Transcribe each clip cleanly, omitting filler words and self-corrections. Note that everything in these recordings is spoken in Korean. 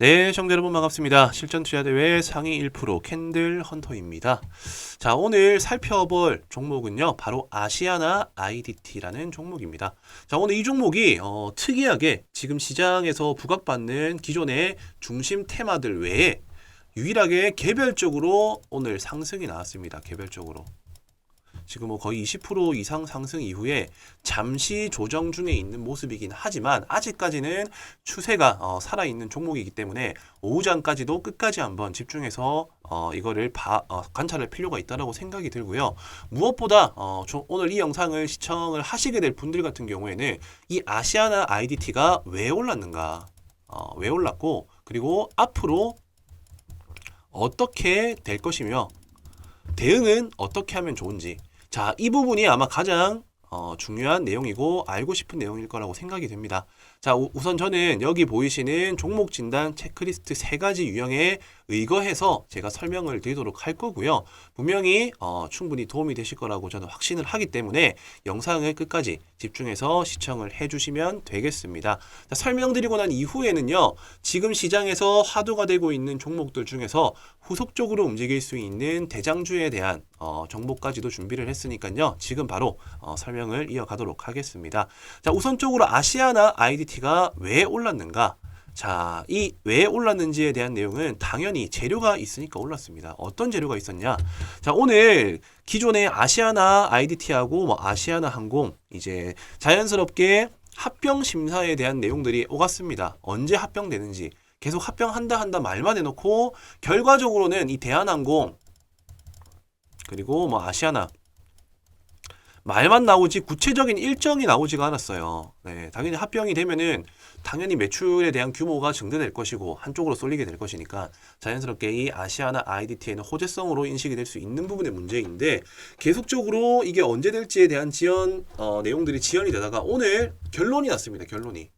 네, 시청자 여러분 반갑습니다. 실전 투자대회 상위 1% 캔들 헌터입니다. 자, 오늘 살펴볼 종목은요, 바로 아시아나 IDT라는 종목입니다. 자, 오늘 이 종목이 특이하게 지금 시장에서 부각받는 기존의 중심 테마들 외에 유일하게 개별적으로 오늘 상승이 나왔습니다. 개별적으로. 지금 뭐 거의 20% 이상 상승 이후에 잠시 조정 중에 있는 모습이긴 하지만 아직까지는 추세가 살아있는 종목이기 때문에 오후장까지도 끝까지 한번 집중해서 이거를 관찰할 필요가 있다고 생각이 들고요. 무엇보다 오늘 이 영상을 시청을 하시게 될 분들 같은 경우에는 이 아시아나 IDT가 왜 올랐는가, 왜 올랐고, 그리고 앞으로 어떻게 될 것이며 대응은 어떻게 하면 좋은지, 자, 이 부분이 아마 가장 중요한 내용이고 알고 싶은 내용일 거라고 생각이 됩니다. 자, 우선 저는 여기 보이시는 종목 진단 체크리스트 3가지 유형에 의거해서 제가 설명을 드리도록 할 거고요. 분명히 충분히 도움이 되실 거라고 저는 확신을 하기 때문에 영상을 끝까지 집중해서 시청을 해주시면 되겠습니다. 자, 설명드리고 난 이후에는요, 지금 시장에서 화두가 되고 있는 종목들 중에서 후속적으로 움직일 수 있는 대장주에 대한 정보까지도 준비를 했으니까요. 지금 바로 설명을 이어가도록 하겠습니다. 자, 우선적으로 아시아나 IDT가 왜 올랐는가? 자, 이 왜 올랐는지에 대한 내용은 당연히 재료가 있으니까 올랐습니다. 어떤 재료가 있었냐? 자, 오늘 기존의 아시아나 IDT하고 뭐 아시아나 항공 이제 자연스럽게 합병 심사에 대한 내용들이 오갔습니다. 언제 합병되는지 계속 합병한다 말만 해놓고 결과적으로는 이 대한항공 그리고 뭐 아시아나 말만 나오지 구체적인 일정이 나오지가 않았어요. 네, 당연히 합병이 되면은 당연히 매출에 대한 규모가 증대될 것이고 한쪽으로 쏠리게 될 것이니까 자연스럽게 이 아시아나 IDT에는 호재성으로 인식이 될 수 있는 부분의 문제인데 계속적으로 이게 언제 될지에 대한 내용들이 지연이 되다가 오늘 결론이 났습니다. 결론이.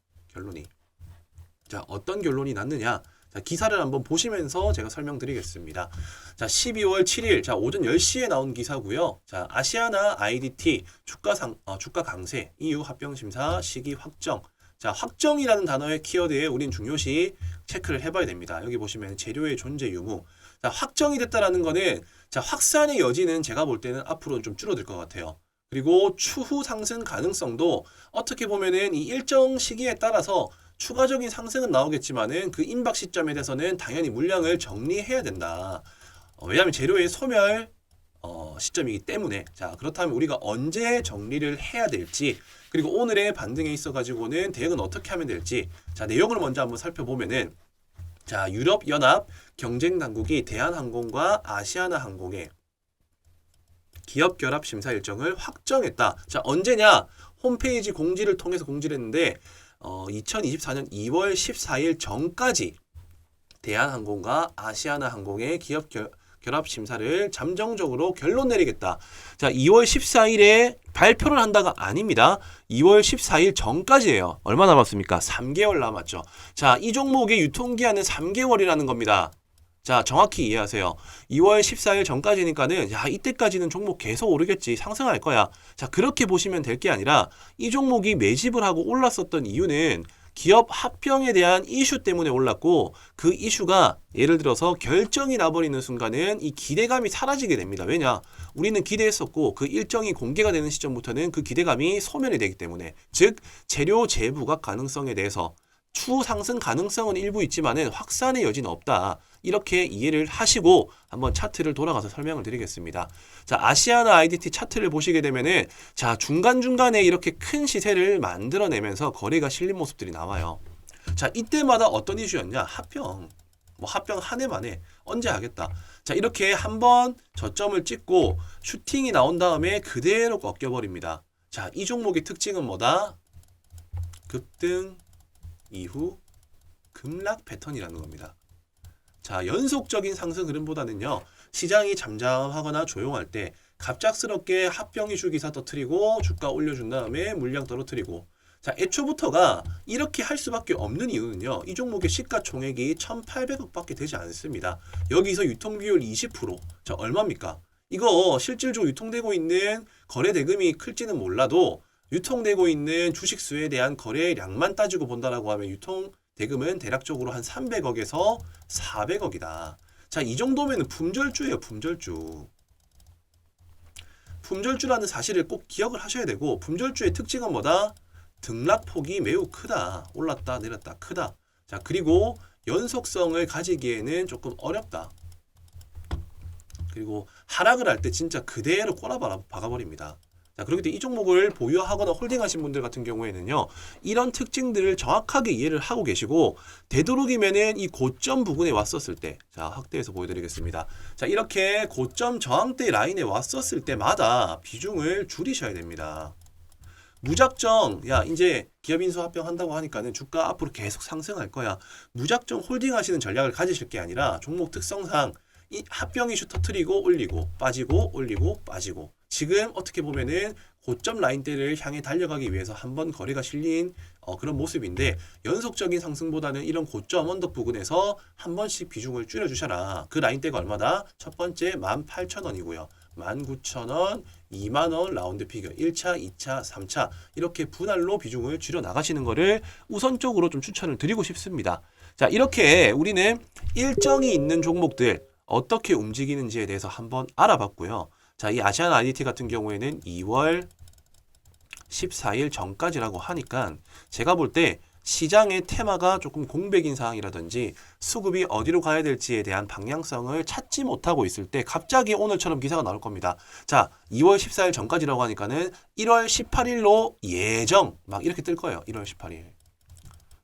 자, 어떤 결론이 났느냐? 자, 기사를 한번 보시면서 제가 설명드리겠습니다. 자, 12월 7일, 자, 오전 10시에 나온 기사고요. 자, 아시아나 IDT 주가 강세 이후 합병심사 시기 확정. 자, 확정이라는 단어의 키워드에 우린 중요시 체크를 해봐야 됩니다. 여기 보시면 재료의 존재 유무. 자, 확정이 됐다라는 거는 자, 확산의 여지는 제가 볼 때는 앞으로 좀 줄어들 것 같아요. 그리고 추후 상승 가능성도 어떻게 보면은 이 일정 시기에 따라서 추가적인 상승은 나오겠지만은 그 임박 시점에 대해서는 당연히 물량을 정리해야 된다. 왜냐하면 재료의 소멸 시점이기 때문에. 자, 그렇다면 우리가 언제 정리를 해야 될지, 그리고 오늘의 반등에 있어 가지고는 대응은 어떻게 하면 될지, 자, 내용을 먼저 한번 살펴보면은, 자, 유럽연합 경쟁 당국이 대한항공과 아시아나 항공의 기업 결합 심사 일정을 확정했다. 자, 언제냐? 홈페이지 공지를 통해서 공지를 했는데 2024년 2월 14일 전까지 대한항공과 아시아나 항공의 기업 결합 심사를 잠정적으로 결론 내리겠다. 자, 2월 14일에 발표를 한다가 아닙니다. 2월 14일 전까지예요. 얼마 남았습니까? 3개월 남았죠. 자, 이 종목의 유통기한은 3개월이라는 겁니다. 자, 정확히 이해하세요. 2월 14일 전까지니까는 야, 이때까지는 종목 계속 오르겠지, 상승할 거야. 자, 그렇게 보시면 될 게 아니라 이 종목이 매집을 하고 올랐었던 이유는 기업 합병에 대한 이슈 때문에 올랐고, 그 이슈가 예를 들어서 결정이 나버리는 순간은 이 기대감이 사라지게 됩니다. 왜냐? 우리는 기대했었고 그 일정이 공개가 되는 시점부터는 그 기대감이 소멸이 되기 때문에, 즉 재료 재부각 가능성에 대해서 추후 상승 가능성은 일부 있지만은 확산의 여지는 없다. 이렇게 이해를 하시고 한번 차트를 돌아가서 설명을 드리겠습니다. 자, 아시아나 IDT 차트를 보시게 되면은 자, 중간중간에 이렇게 큰 시세를 만들어내면서 거래가 실린 모습들이 나와요. 자, 이때마다 어떤 이슈였냐? 합병. 뭐 합병 한 해 만에 언제 하겠다. 자, 이렇게 한번 저점을 찍고 슈팅이 나온 다음에 그대로 꺾여버립니다. 자, 이 종목의 특징은 뭐다? 급등 이후 급락 패턴이라는 겁니다. 자, 연속적인 상승 흐름보다는요, 시장이 잠잠하거나 조용할 때 갑작스럽게 합병 이슈 기사 터뜨리고 주가 올려준 다음에 물량 떨어뜨리고, 자, 애초부터가 이렇게 할 수밖에 없는 이유는요, 이 종목의 시가총액이 1,800억밖에 되지 않습니다. 여기서 유통비율 20%. 자, 얼마입니까? 이거 실질적으로 유통되고 있는 거래 대금이 클지는 몰라도 유통되고 있는 주식수에 대한 거래량만 따지고 본다라고 하면 유통 대금은 대략적으로 한 300억에서 400억이다. 자, 이 정도면 품절주예요, 품절주. 품절주라는 사실을 꼭 기억을 하셔야 되고, 품절주의 특징은 뭐다? 등락폭이 매우 크다. 올랐다 내렸다 크다. 자, 그리고 연속성을 가지기에는 조금 어렵다. 그리고 하락을 할 때 진짜 그대로 꼬라박아버립니다. 자, 그렇기 때문에 이 종목을 보유하거나 홀딩하신 분들 같은 경우에는요, 이런 특징들을 정확하게 이해를 하고 계시고, 되도록이면은 이 고점 부근에 왔었을 때, 자, 확대해서 보여드리겠습니다. 자, 이렇게 고점 저항대 라인에 왔었을 때마다 비중을 줄이셔야 됩니다. 무작정, 야, 이제 기업인수 합병한다고 하니까는 주가 앞으로 계속 상승할 거야. 무작정 홀딩하시는 전략을 가지실 게 아니라 종목 특성상 이 합병 이슈 터트리고 올리고 빠지고 올리고 빠지고, 지금 어떻게 보면은 고점 라인대를 향해 달려가기 위해서 한번 거래가 실린 그런 모습인데, 연속적인 상승보다는 이런 고점 언덕 부근에서 한 번씩 비중을 줄여주셔라. 그 라인대가 얼마다? 첫 번째 18,000원이고요. 19,000원, 20,000원 라운드 피겨 1차, 2차, 3차 이렇게 분할로 비중을 줄여 나가시는 거를 우선적으로 좀 추천을 드리고 싶습니다. 자, 이렇게 우리는 일정이 있는 종목들 어떻게 움직이는지에 대해서 한번 알아봤고요. 자, 이 아시안 IDT 같은 경우에는 2월 14일 전까지라고 하니까 제가 볼 때 시장의 테마가 조금 공백인 상황이라든지 수급이 어디로 가야 될지에 대한 방향성을 찾지 못하고 있을 때 갑자기 오늘처럼 기사가 나올 겁니다. 자, 2월 14일 전까지라고 하니까는 1월 18일로 예정 막 이렇게 뜰 거예요. 1월 18일.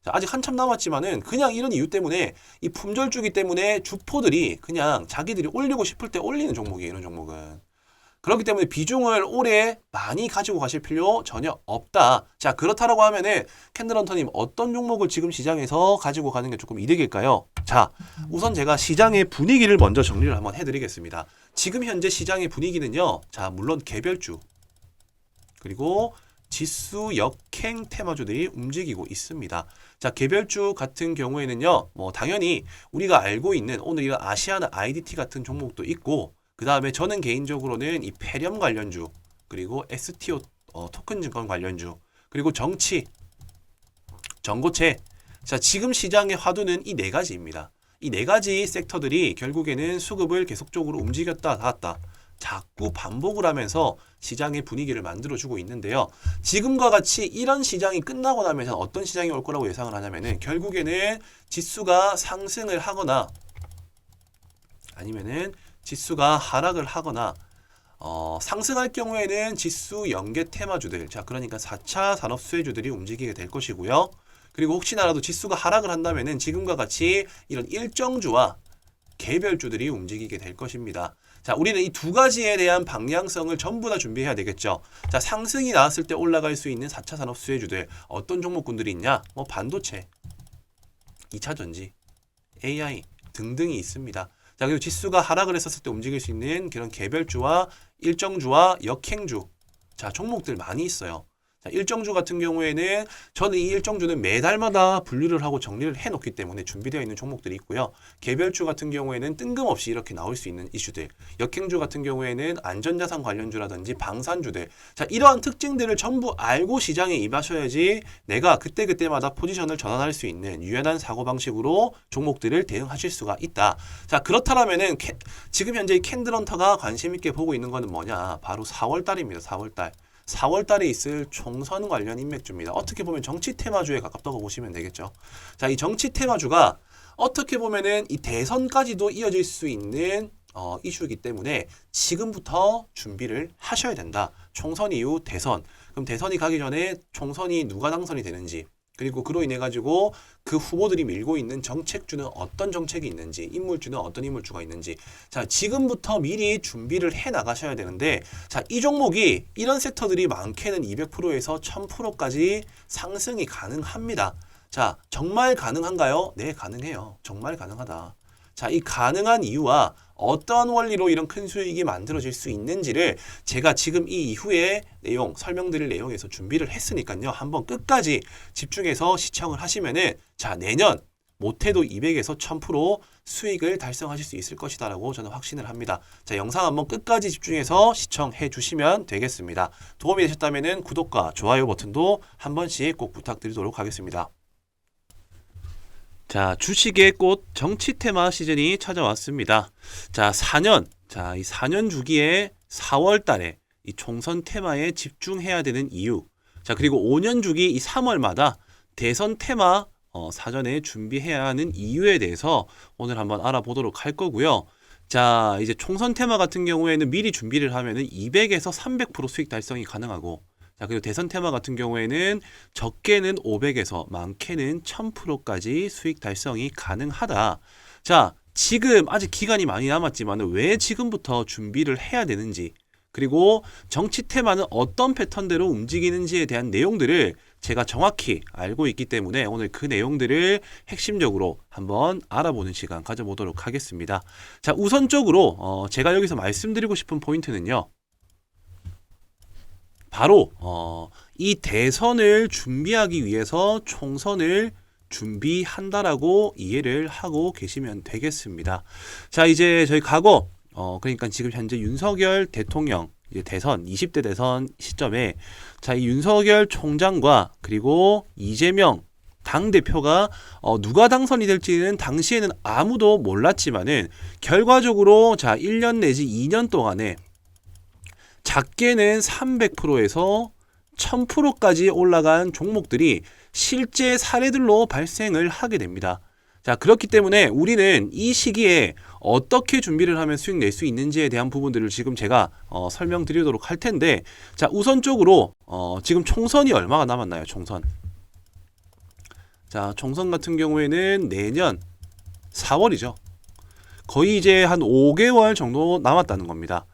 자, 아직 한참 남았지만은 그냥 이런 이유 때문에 이 품절주기 때문에 주포들이 그냥 자기들이 올리고 싶을 때 올리는 종목이에요. 이런 종목은. 그렇기 때문에 비중을 올해 많이 가지고 가실 필요 전혀 없다. 자, 그렇다라고 하면은 캔들헌터님 어떤 종목을 지금 시장에서 가지고 가는 게 조금 이득일까요? 자, 우선 제가 시장의 분위기를 먼저 정리를 한번 해드리겠습니다. 지금 현재 시장의 분위기는요. 자, 물론 개별주 그리고 지수 역행 테마주들이 움직이고 있습니다. 자, 개별주 같은 경우에는요. 뭐 당연히 우리가 알고 있는 오늘 이런 아시아나 IDT 같은 종목도 있고, 그 다음에 저는 개인적으로는 이 페렴 관련주, 그리고 STO 토큰 증권 관련주, 그리고 정치, 전고체. 자, 지금 시장의 화두는 이 네 가지입니다. 이 네 가지 섹터들이 결국에는 수급을 계속적으로 움직였다 닫았다 자꾸 반복을 하면서 시장의 분위기를 만들어주고 있는데요. 지금과 같이 이런 시장이 끝나고 나면 어떤 시장이 올 거라고 예상을 하냐면은 결국에는 지수가 상승을 하거나 아니면은 지수가 하락을 하거나 상승할 경우에는 지수 연계 테마주들, 자, 그러니까 4차 산업 수혜주들이 움직이게 될 것이고요. 그리고 혹시나라도 지수가 하락을 한다면은 지금과 같이 이런 일정주와 개별주들이 움직이게 될 것입니다. 자, 우리는 이 두 가지에 대한 방향성을 전부 다 준비해야 되겠죠. 자, 상승이 나왔을 때 올라갈 수 있는 4차 산업 수혜주들 어떤 종목군들이 있냐? 뭐 반도체, 2차 전지, AI 등등이 있습니다. 자, 그리고 지수가 하락을 했었을 때 움직일 수 있는 그런 개별주와 일정주와 역행주, 자, 종목들 많이 있어요. 자, 일정주 같은 경우에는 저는 이 일정주는 매달마다 분류를 하고 정리를 해놓기 때문에 준비되어 있는 종목들이 있고요. 개별주 같은 경우에는 뜬금없이 이렇게 나올 수 있는 이슈들, 역행주 같은 경우에는 안전자산 관련주라든지 방산주들, 자, 이러한 특징들을 전부 알고 시장에 임하셔야지 내가 그때그때마다 포지션을 전환할 수 있는 유연한 사고방식으로 종목들을 대응하실 수가 있다. 자, 그렇다면은 지금 현재 이 캔들헌터가 관심 있게 보고 있는 거는 뭐냐? 바로 4월달입니다. 4월달. 4월달에 있을 총선 관련 인맥주입니다. 어떻게 보면 정치 테마주에 가깝다고 보시면 되겠죠. 자, 이 정치 테마주가 어떻게 보면은 이 대선까지도 이어질 수 있는 이슈이기 때문에 지금부터 준비를 하셔야 된다. 총선 이후 대선. 그럼 대선이 가기 전에 총선이 누가 당선이 되는지, 그리고 그로 인해 가지고 그 후보들이 밀고 있는 정책주는 어떤 정책이 있는지, 인물주는 어떤 인물주가 있는지, 자, 지금부터 미리 준비를 해 나가셔야 되는데, 자, 이 종목이 이런 섹터들이 많게는 200%에서 1000%까지 상승이 가능합니다. 자, 정말 가능한가요? 네, 가능해요. 정말 가능하다. 자, 이 가능한 이유와 어떤 원리로 이런 큰 수익이 만들어질 수 있는지를 제가 지금 이 이후에 내용, 설명드릴 내용에서 준비를 했으니까요. 한번 끝까지 집중해서 시청을 하시면은, 자, 내년 못해도 200에서 1000% 수익을 달성하실 수 있을 것이다 라고 저는 확신을 합니다. 자, 영상 한번 끝까지 집중해서 시청해 주시면 되겠습니다. 도움이 되셨다면은 구독과 좋아요 버튼도 한 번씩 꼭 부탁드리도록 하겠습니다. 자, 주식의 꽃 정치 테마 시즌이 찾아왔습니다. 자, 4년. 자, 이 4년 주기에 4월 달에 이 총선 테마에 집중해야 되는 이유. 자, 그리고 5년 주기 이 3월마다 대선 테마 사전에 준비해야 하는 이유에 대해서 오늘 한번 알아보도록 할 거고요. 자, 이제 총선 테마 같은 경우에는 미리 준비를 하면은 200에서 300% 수익 달성이 가능하고, 자, 그리고 대선 테마 같은 경우에는 적게는 500에서 많게는 1000%까지 수익 달성이 가능하다. 자, 지금 아직 기간이 많이 남았지만 왜 지금부터 준비를 해야 되는지, 그리고 정치 테마는 어떤 패턴대로 움직이는지에 대한 내용들을 제가 정확히 알고 있기 때문에 오늘 그 내용들을 핵심적으로 한번 알아보는 시간 가져보도록 하겠습니다. 자, 우선적으로 제가 여기서 말씀드리고 싶은 포인트는요. 바로 이 대선을 준비하기 위해서 총선을 준비한다라고 이해를 하고 계시면 되겠습니다. 자, 이제 저희 과거 그러니까 지금 현재 윤석열 대통령 이제 대선 20대 대선 시점에 자, 이 윤석열 총장과 그리고 이재명 당대표가 누가 당선이 될지는 당시에는 아무도 몰랐지만은 결과적으로 자, 1년 내지 2년 동안에 작게는 300%에서 1000%까지 올라간 종목들이 실제 사례들로 발생을 하게 됩니다. 자, 그렇기 때문에 우리는 이 시기에 어떻게 준비를 하면 수익 낼 수 있는지에 대한 부분들을 지금 제가 설명드리도록 할 텐데, 자, 우선적으로 지금 총선이 얼마가 남았나요? 총선. 자, 총선 같은 경우에는 내년 4월이죠. 거의 이제 한 5개월 정도 남았다는 겁니다.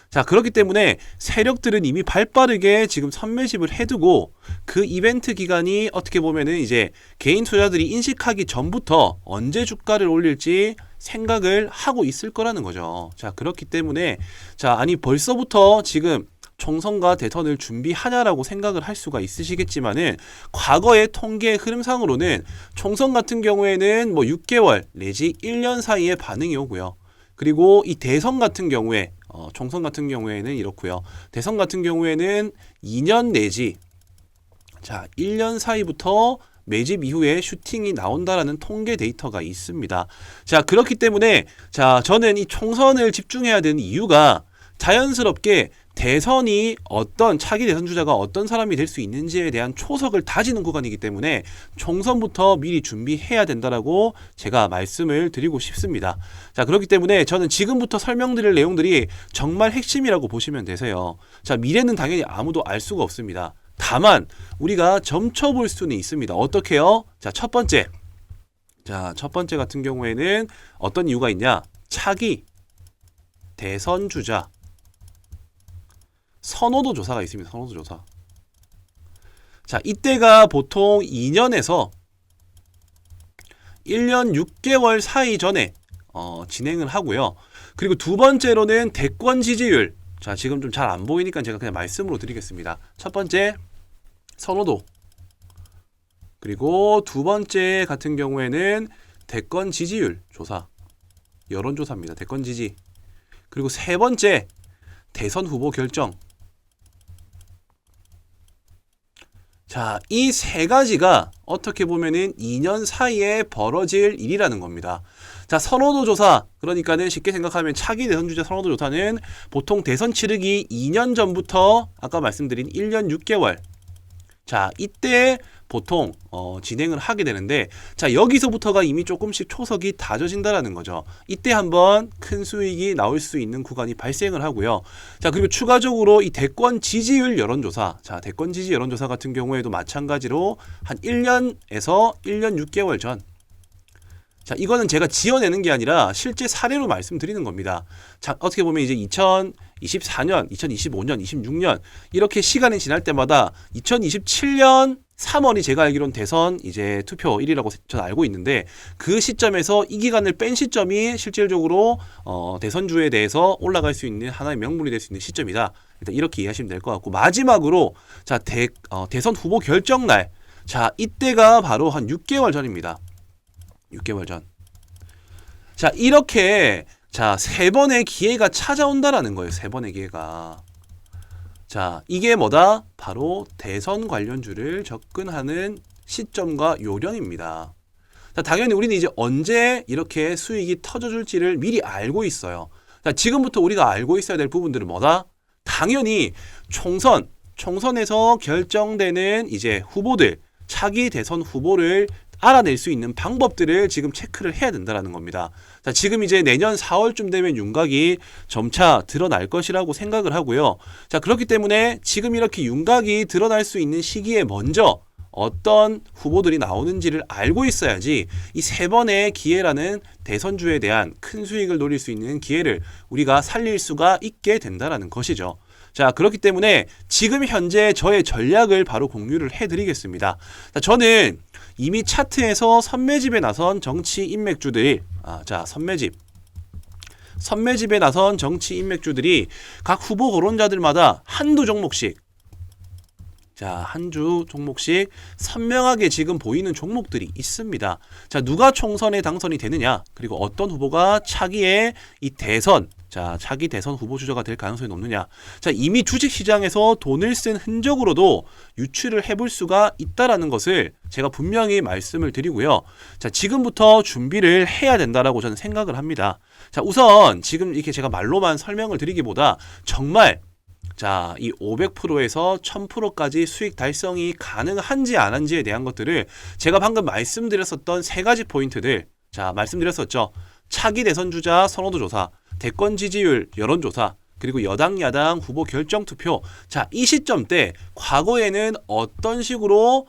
자, 그렇기 때문에 세력들은 이미 발빠르게 지금 선매집을 해두고 그 이벤트 기간이 어떻게 보면은 이제 개인 투자들이 인식하기 전부터 언제 주가를 올릴지 생각을 하고 있을 거라는 거죠. 자, 그렇기 때문에 자, 아니 벌써부터 지금 총선과 대선을 준비하냐라고 생각을 할 수가 있으시겠지만은 과거의 통계 흐름상으로는 총선 같은 경우에는 뭐 6개월 내지 1년 사이에 반응이 오고요. 그리고 이 대선 같은 경우에 총선 같은 경우에는 이렇고요. 대선 같은 경우에는 2년 내지 자, 1년 사이부터 매집 이후에 슈팅이 나온다라는 통계 데이터가 있습니다. 자, 그렇기 때문에 자, 저는 이 총선을 집중해야 되는 이유가 자연스럽게 대선이 어떤 차기 대선 주자가 어떤 사람이 될 수 있는지에 대한 초석을 다지는 구간이기 때문에 총선부터 미리 준비해야 된다라고 제가 말씀을 드리고 싶습니다. 자, 그렇기 때문에 저는 지금부터 설명드릴 내용들이 정말 핵심이라고 보시면 되세요. 자, 미래는 당연히 아무도 알 수가 없습니다. 다만 우리가 점쳐볼 수는 있습니다. 어떻게요? 자, 첫 번째. 자, 첫 번째 같은 경우에는 어떤 이유가 있냐? 차기 대선 주자 선호도 조사가 있습니다. 선호도 조사. 자, 이때가 보통 2년에서 1년 6개월 사이 전에 진행을 하고요. 그리고 두 번째로는 대권 지지율. 자, 지금 좀 잘 안 보이니까 제가 그냥 말씀으로 드리겠습니다. 첫 번째 선호도. 그리고 두 번째 같은 경우에는 대권 지지율 조사. 여론조사입니다. 대권 지지. 그리고 세 번째 대선 후보 결정. 자, 이 세 가지가 어떻게 보면은 2년 사이에 벌어질 일이라는 겁니다. 자, 선호도 조사. 그러니까는 쉽게 생각하면 차기 대선 주자 선호도 조사는 보통 대선 치르기 2년 전부터 아까 말씀드린 1년 6개월. 자, 이때 보통 진행을 하게 되는데, 자, 여기서부터가 이미 조금씩 초석이 다져진다라는 거죠. 이때 한번 큰 수익이 나올 수 있는 구간이 발생을 하고요. 자, 그리고 추가적으로 이 대권 지지율 여론조사. 자, 대권 지지 여론조사 같은 경우에도 마찬가지로 한 1년에서 1년 6개월 전. 자, 이거는 제가 지어내는 게 아니라 실제 사례로 말씀드리는 겁니다. 자, 어떻게 보면 이제 2024년, 2025년, 26년 이렇게 시간이 지날 때마다 2027년 3월이 제가 알기로는 대선 이제 투표일이라고 저는 알고 있는데, 그 시점에서 이 기간을 뺀 시점이 실질적으로 대선주에 대해서 올라갈 수 있는 하나의 명분이 될 수 있는 시점이다. 일단 이렇게 이해하시면 될 것 같고, 마지막으로 자, 대선 후보 결정날. 자, 이때가 바로 한 6개월 전입니다. 6개월 전. 자, 이렇게 자, 세 번의 기회가 찾아온다라는 거예요. 세 번의 기회가. 자, 이게 뭐다? 바로 대선 관련주를 접근하는 시점과 요령입니다. 자, 당연히 우리는 이제 언제 이렇게 수익이 터져줄지를 미리 알고 있어요. 자, 지금부터 우리가 알고 있어야 될 부분들은 뭐다? 당연히 총선에서 결정되는 이제 후보들, 차기 대선 후보를 알아낼 수 있는 방법들을 지금 체크를 해야 된다는 겁니다. 자, 지금 이제 내년 4월쯤 되면 윤곽이 점차 드러날 것이라고 생각을 하고요. 자, 그렇기 때문에 지금 이렇게 윤곽이 드러날 수 있는 시기에 먼저 어떤 후보들이 나오는지를 알고 있어야지 이 세 번의 기회라는 대선주에 대한 큰 수익을 노릴 수 있는 기회를 우리가 살릴 수가 있게 된다는 것이죠. 자, 그렇기 때문에 지금 현재 저의 전략을 바로 공유를 해드리겠습니다. 자, 저는 이미 차트에서 선매집에 나선 정치 인맥주들이 선매집에 나선 정치 인맥주들이 각 후보 거론자들마다 한두 종목씩 한주 종목씩 선명하게 지금 보이는 종목들이 있습니다. 자, 누가 총선에 당선이 되느냐, 그리고 어떤 후보가 차기에 이 차기 대선 후보 주자가 될 가능성이 높느냐. 자, 이미 주식시장에서 돈을 쓴 흔적으로도 유추를 해볼 수가 있다라는 것을 제가 분명히 말씀을 드리고요. 자, 지금부터 준비를 해야 된다라고 저는 생각을 합니다. 자, 우선 지금 이렇게 제가 말로만 설명을 드리기보다 정말 이 500%에서 1000%까지 수익 달성이 가능한지 안 한지에 대한 것들을 제가 방금 말씀드렸었던 세 가지 포인트들, 말씀드렸었죠. 차기 대선 주자 선호도 조사, 대권 지지율 여론조사, 그리고 여당 야당 후보 결정 투표. 자, 이 시점 때 과거에는 어떤 식으로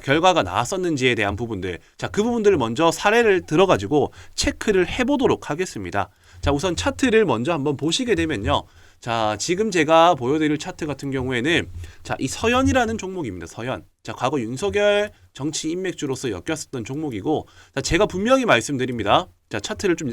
결과가 나왔었는지에 대한 부분들, 그 부분들을 먼저 사례를 들어가지고 체크를 해보도록 하겠습니다. 자, 우선 차트를 먼저 한번 보시게 되면요. 자, 지금 제가 보여드릴 차트 같은 경우에는 이 서현이라는 종목입니다. 서현. 자, 과거 윤석열 정치 인맥주로서 엮였었던 종목이고, 제가 분명히 말씀드립니다. 자, 차트를 좀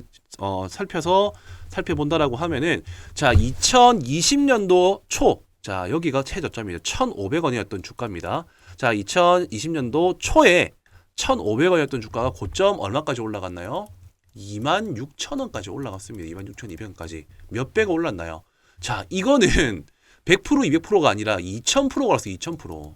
살펴본다라고 하면은 2020년도 초, 여기가 최저점이에요. 1,500원이었던 주가입니다. 자, 2020년도 초에 1,500원이었던 주가가 고점 얼마까지 올라갔나요? 26,000원까지 올라갔습니다. 26,200원까지. 몇 배가 올랐나요? 자, 이거는 100% 200%가 아니라 2000%가 올랐어요. 2000%.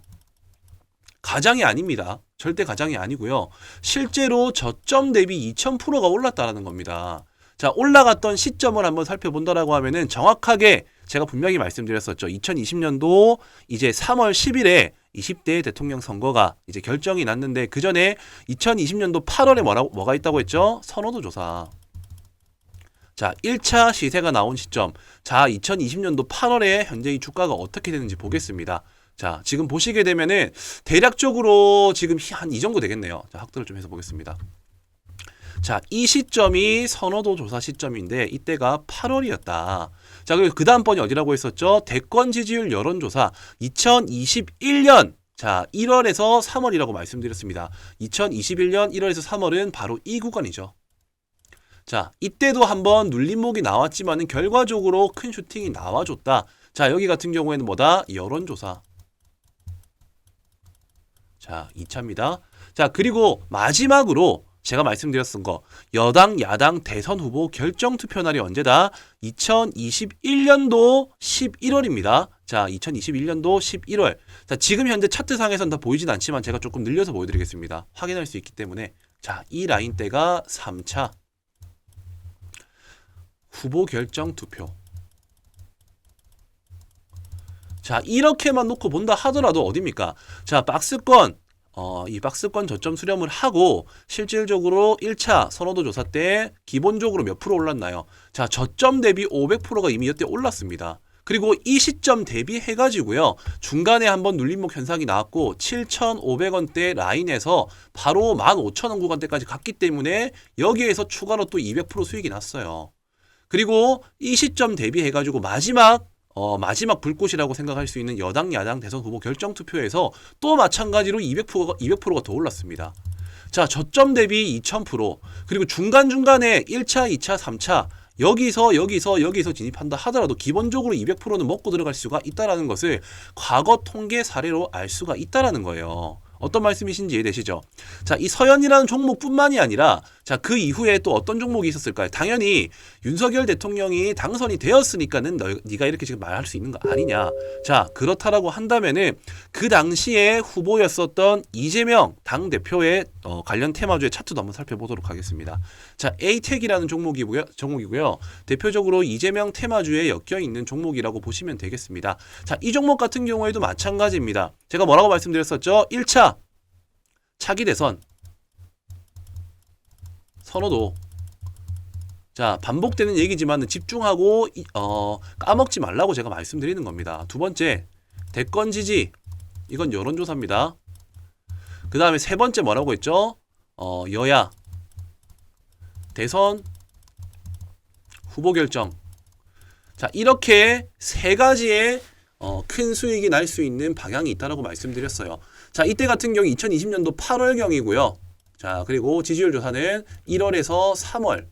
가장이 아닙니다. 절대 가장이 아니고요. 실제로 저점 대비 2000%가 올랐다는 겁니다. 자, 올라갔던 시점을 한번 살펴본다라고 하면은 정확하게 제가 분명히 말씀드렸었죠. 2020년도 이제 3월 10일에 20대 대통령 선거가 이제 결정이 났는데, 그 전에 2020년도 8월에 뭐가 있다고 했죠? 선호도 조사. 자, 1차 시세가 나온 시점. 자, 2020년도 8월에 현재 이 주가가 어떻게 되는지 보겠습니다. 자, 지금 보시게 되면은 대략적으로 지금 한 이 정도 되겠네요. 자, 확대를 좀 해서 보겠습니다. 자, 이 시점이 선호도 조사 시점인데 이때가 8월이었다. 자, 그리고 그 다음번이 어디라고 했었죠? 대권 지지율 여론조사 2021년 1월에서 3월이라고 말씀드렸습니다. 2021년 1월에서 3월은 바로 이 구간이죠. 자, 이때도 한번 눌림목이 나왔지만은 결과적으로 큰 슈팅이 나와줬다. 자, 여기 같은 경우에는 뭐다? 여론조사. 자, 2차입니다. 자, 그리고 마지막으로 제가 말씀드렸던 거, 여당 야당 대선 후보 결정 투표 날이 언제다? 2021년도 11월입니다. 자, 2021년도 11월. 자, 지금 현재 차트상에서는 다 보이진 않지만 제가 조금 늘려서 보여드리겠습니다. 확인할 수 있기 때문에. 자, 이 라인대가 3차 후보 결정 투표. 자, 이렇게만 놓고 본다 하더라도 어딥니까? 자, 박스권, 이 박스권 저점 수렴을 하고 실질적으로 1차 선호도 조사 때 기본적으로 몇 프로 올랐나요? 자, 저점 대비 500%가 이미 이때 올랐습니다. 그리고 이 시점 대비해가지고요, 중간에 한번 눌림목 현상이 나왔고 7,500원대 라인에서 바로 15,000원 구간대까지 갔기 때문에 여기에서 추가로 또 200% 수익이 났어요. 그리고 이 시점 대비해가지고 마지막 불꽃이라고 생각할 수 있는 여당 야당 대선 후보 결정 투표에서 또 마찬가지로 200%가 더 올랐습니다. 자, 저점 대비 2000%, 그리고 중간중간에 1차, 2차, 3차 여기서 진입한다 하더라도 기본적으로 200%는 먹고 들어갈 수가 있다라는 것을 과거 통계 사례로 알 수가 있다라는 거예요. 어떤 말씀이신지 이해되시죠? 자, 이 서현이라는 종목뿐만이 아니라 자, 그 이후에 또 어떤 종목이 있었을까요? 당연히 윤석열 대통령이 당선이 되었으니까는 네가 이렇게 지금 말할 수 있는 거 아니냐. 자, 그렇다라고 한다면은 그 당시에 후보였었던 이재명 당대표의 관련 테마주의 차트도 한번 살펴보도록 하겠습니다. 자, 에이텍이라는 종목이고요. 대표적으로 이재명 테마주에 엮여 있는 종목이라고 보시면 되겠습니다. 자, 이 종목 같은 경우에도 마찬가지입니다. 제가 뭐라고 말씀드렸었죠? 1차 차기 대선 선호도. 자, 반복되는 얘기지만 집중하고 까먹지 말라고 제가 말씀드리는 겁니다. 두 번째, 대권 지지. 이건 여론조사입니다. 그 다음에 세 번째 뭐라고 했죠? 여야 대선 후보 결정. 자, 이렇게 세 가지의 큰 수익이 날 수 있는 방향이 있다라고 말씀드렸어요. 자, 이때 같은 경우 2020년도 8월경이고요. 자, 그리고 지지율 조사는 1월에서 3월.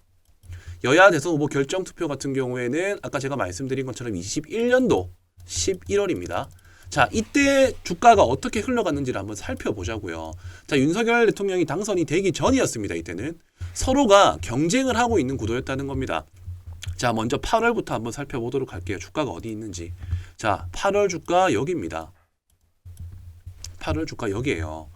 여야 대선 후보 결정 투표 같은 경우에는 아까 제가 말씀드린 것처럼 21년도 11월입니다. 자, 이때 주가가 어떻게 흘러갔는지를 한번 살펴보자고요. 자, 윤석열 대통령이 당선이 되기 전이었습니다. 이때는 서로가 경쟁을 하고 있는 구도였다는 겁니다. 자, 먼저 8월부터 한번 살펴보도록 할게요. 주가가 어디 있는지. 자, 8월 주가 여기입니다. 8월 주가 여기에요.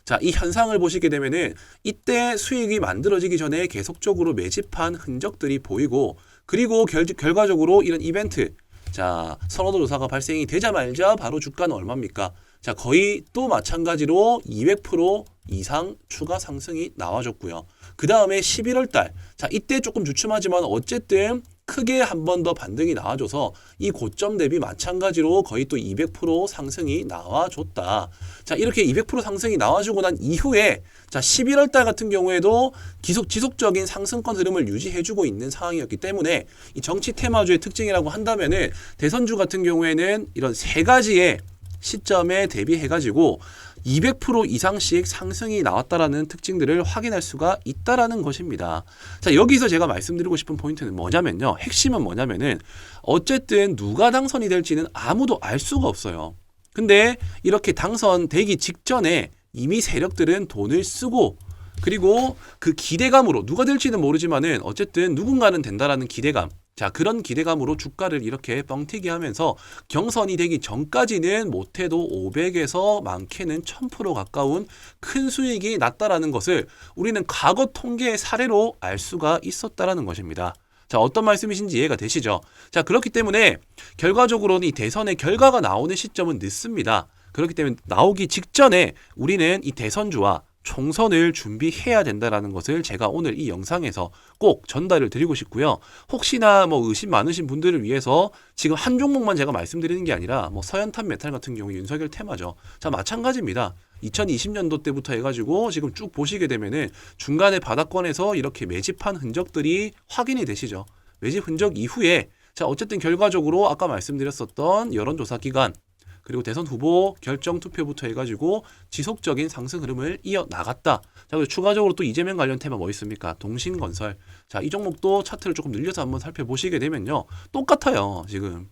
자, 이 현상을 보시게 되면은 이때 수익이 만들어지기 전에 계속적으로 매집한 흔적들이 보이고, 그리고 결과적으로 이런 이벤트, 자, 선호도 조사가 발생이 되자마자 바로 주가는 얼마입니까? 자, 거의 또 마찬가지로 200% 이상 추가 상승이 나와줬고요. 그 다음에 11월 달, 자, 이때 조금 주춤하지만 어쨌든 크게 한 번 더 반등이 나와줘서 이 고점 대비 마찬가지로 거의 또 200% 상승이 나와줬다. 자, 이렇게 200% 상승이 나와주고 난 이후에 자, 11월 달 같은 경우에도 지속적인 상승권 흐름을 유지해주고 있는 상황이었기 때문에 이 정치 테마주의 특징이라고 한다면은 대선주 같은 경우에는 이런 세 가지의 시점에 대비해가지고 200% 이상씩 상승이 나왔다라는 특징들을 확인할 수가 있다라는 것입니다. 자, 여기서 제가 말씀드리고 싶은 포인트는 뭐냐면요. 핵심은 뭐냐면은 어쨌든 누가 당선이 될지는 아무도 알 수가 없어요. 근데 이렇게 당선되기 직전에 이미 세력들은 돈을 쓰고 그리고 그 기대감으로 누가 될지는 모르지만은 어쨌든 누군가는 된다라는 기대감. 자, 그런 기대감으로 주가를 이렇게 뻥튀기 하면서 경선이 되기 전까지는 못해도 500에서 많게는 1000% 가까운 큰 수익이 났다라는 것을 우리는 과거 통계의 사례로 알 수가 있었다라는 것입니다. 자, 어떤 말씀이신지 이해가 되시죠? 자, 그렇기 때문에 결과적으로는 이 대선의 결과가 나오는 시점은 늦습니다. 그렇기 때문에 나오기 직전에 우리는 이 대선주와 총선을 준비해야 된다라는 것을 제가 오늘 이 영상에서 꼭 전달을 드리고 싶고요. 혹시나 뭐 의심 많으신 분들을 위해서 지금 한 종목만 제가 말씀드리는 게 아니라 뭐 서현탄 메탈 같은 경우 윤석열 테마죠. 자, 마찬가지입니다. 2020년도 때부터 해가지고 지금 쭉 보시게 되면은 중간에 바닥권에서 이렇게 매집한 흔적들이 확인이 되시죠. 매집 흔적 이후에 자, 어쨌든 결과적으로 아까 말씀드렸었던 여론조사 기간 그리고 대선 후보 결정 투표부터 해가지고 지속적인 상승 흐름을 이어나갔다. 자, 그리고 추가적으로 또 이재명 관련 테마 뭐 있습니까? 동신건설. 자, 이 종목도 차트를 조금 늘려서 한번 살펴보시게 되면요. 똑같아요. 지금.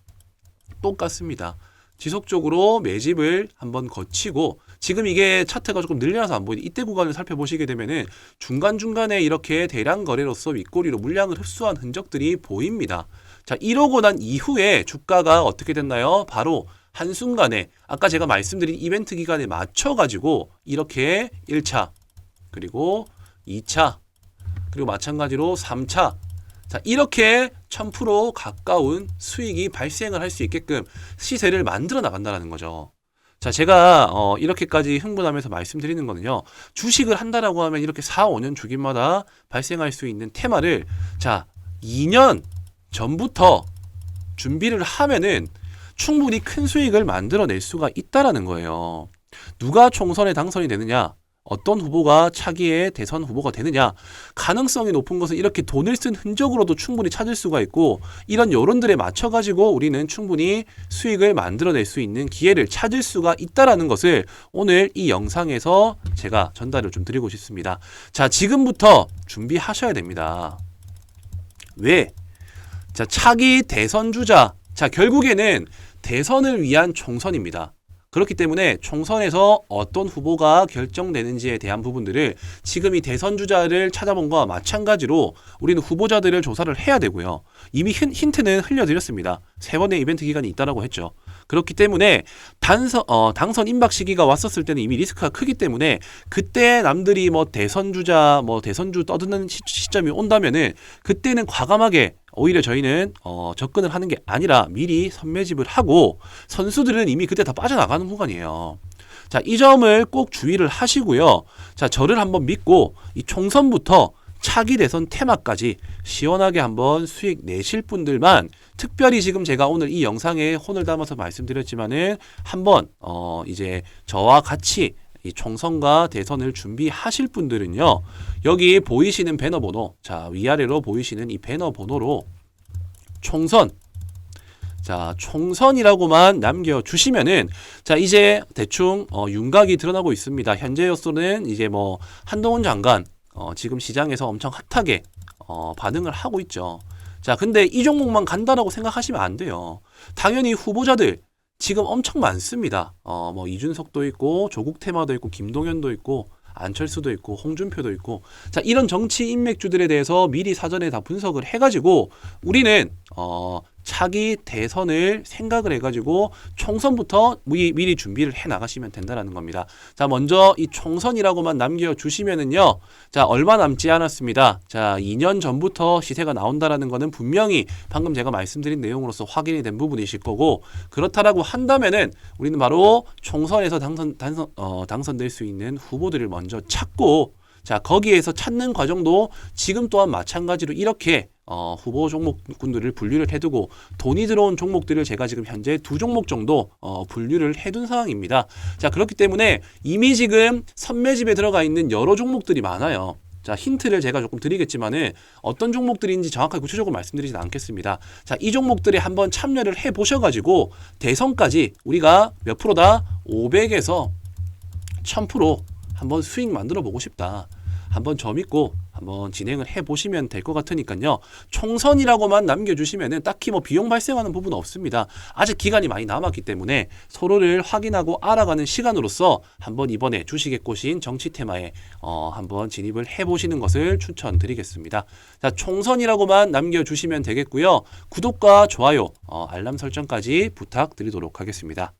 똑같습니다. 지속적으로 매집을 한번 거치고 지금 이게 차트가 조금 늘려서 안 보이는 이때 구간을 살펴보시게 되면은 중간중간에 이렇게 대량 거래로서 윗꼬리로 물량을 흡수한 흔적들이 보입니다. 자, 이러고 난 이후에 주가가 어떻게 됐나요? 바로 한순간에 아까 제가 말씀드린 이벤트 기간에 맞춰가지고 이렇게 1차 그리고 2차 그리고 마찬가지로 3차 자, 이렇게 1000% 가까운 수익이 발생을 할 수 있게끔 시세를 만들어 나간다는 거죠. 자, 제가 이렇게까지 흥분하면서 말씀드리는 거는요. 주식을 한다라고 하면 이렇게 4, 5년 주기마다 발생할 수 있는 테마를 자, 2년 전부터 준비를 하면은 충분히 큰 수익을 만들어낼 수가 있다라는 거예요. 누가 총선에 당선이 되느냐, 어떤 후보가 차기의 대선 후보가 되느냐, 가능성이 높은 것은 이렇게 돈을 쓴 흔적으로도 충분히 찾을 수가 있고 이런 여론들에 맞춰가지고 우리는 충분히 수익을 만들어낼 수 있는 기회를 찾을 수가 있다라는 것을 오늘 이 영상에서 제가 전달을 좀 드리고 싶습니다. 자, 지금부터 준비하셔야 됩니다. 왜? 자, 차기 대선 주자. 자, 결국에는 대선을 위한 총선입니다. 그렇기 때문에 총선에서 어떤 후보가 결정되는지에 대한 부분들을 지금 이 대선 주자를 찾아본 거와 마찬가지로 우리는 후보자들을 조사를 해야 되고요. 이미 힌트는 흘려드렸습니다. 3번의 이벤트 기간이 있다라고 했죠. 그렇기 때문에 당선 임박 시기가 왔었을 때는 이미 리스크가 크기 때문에 그때 남들이 뭐 대선 주자, 뭐 대선주 떠드는 시점이 온다면은 그때는 과감하게 오히려 저희는 접근을 하는 게 아니라 미리 선매집을 하고 선수들은 이미 그때 다 빠져나가는 구간이에요. 자, 이 점을 꼭 주의를 하시고요. 자, 저를 한번 믿고 이 총선부터 차기 대선 테마까지 시원하게 한번 수익 내실 분들만 특별히 지금 제가 오늘 이 영상에 혼을 담아서 말씀드렸지만은 한번 이제 저와 같이 이 총선과 대선을 준비하실 분들은요. 여기 보이시는 배너 번호, 자, 위아래로 보이시는 이 배너 번호로 총선, 자, 총선이라고만 남겨주시면은, 자, 이제 대충 윤곽이 드러나고 있습니다. 현재로서는 이제 뭐 한동훈 장관 지금 시장에서 엄청 핫하게 반응을 하고 있죠. 자, 근데 이 종목만 간다라고 생각하시면 안 돼요. 당연히 후보자들 지금 엄청 많습니다. 뭐 이준석도 있고 조국 테마도 있고 김동연도 있고 안철수도 있고 홍준표도 있고, 자, 이런 정치 인맥주들에 대해서 미리 사전에 다 분석을 해가지고 우리는 차기 대선을 생각을 해가지고 총선부터 미리 준비를 해 나가시면 된다는 겁니다. 자, 먼저 이 총선이라고만 남겨주시면은요, 자, 얼마 남지 않았습니다. 자, 2년 전부터 시세가 나온다라는 거는 분명히 방금 제가 말씀드린 내용으로서 확인이 된 부분이실 거고, 그렇다라고 한다면은 우리는 바로 총선에서 당선될 수 있는 후보들을 먼저 찾고, 자, 거기에서 찾는 과정도 지금 또한 마찬가지로 이렇게 후보 종목군들을 분류를 해두고 돈이 들어온 종목들을 제가 지금 현재 2종목 정도 분류를 해둔 상황입니다. 자, 그렇기 때문에 이미 지금 선매집에 들어가 있는 여러 종목들이 많아요. 자, 힌트를 제가 조금 드리겠지만은 어떤 종목들인지 정확하게 구체적으로 말씀드리진 않겠습니다. 자, 이 종목들에 한번 참여를 해 보셔가지고 대선까지 우리가 몇 프로다? 500에서 1000% 한번 수익 만들어 보고 싶다. 한번 저 믿고 한번 진행을 해보시면 될 것 같으니까요. 총선이라고만 남겨주시면은 딱히 뭐 비용 발생하는 부분은 없습니다. 아직 기간이 많이 남았기 때문에 서로를 확인하고 알아가는 시간으로서 한번 이번에 주식에 꽂힌 정치 테마에 한번 진입을 해보시는 것을 추천드리겠습니다. 자, 총선이라고만 남겨주시면 되겠고요. 구독과 좋아요, 알람 설정까지 부탁드리도록 하겠습니다.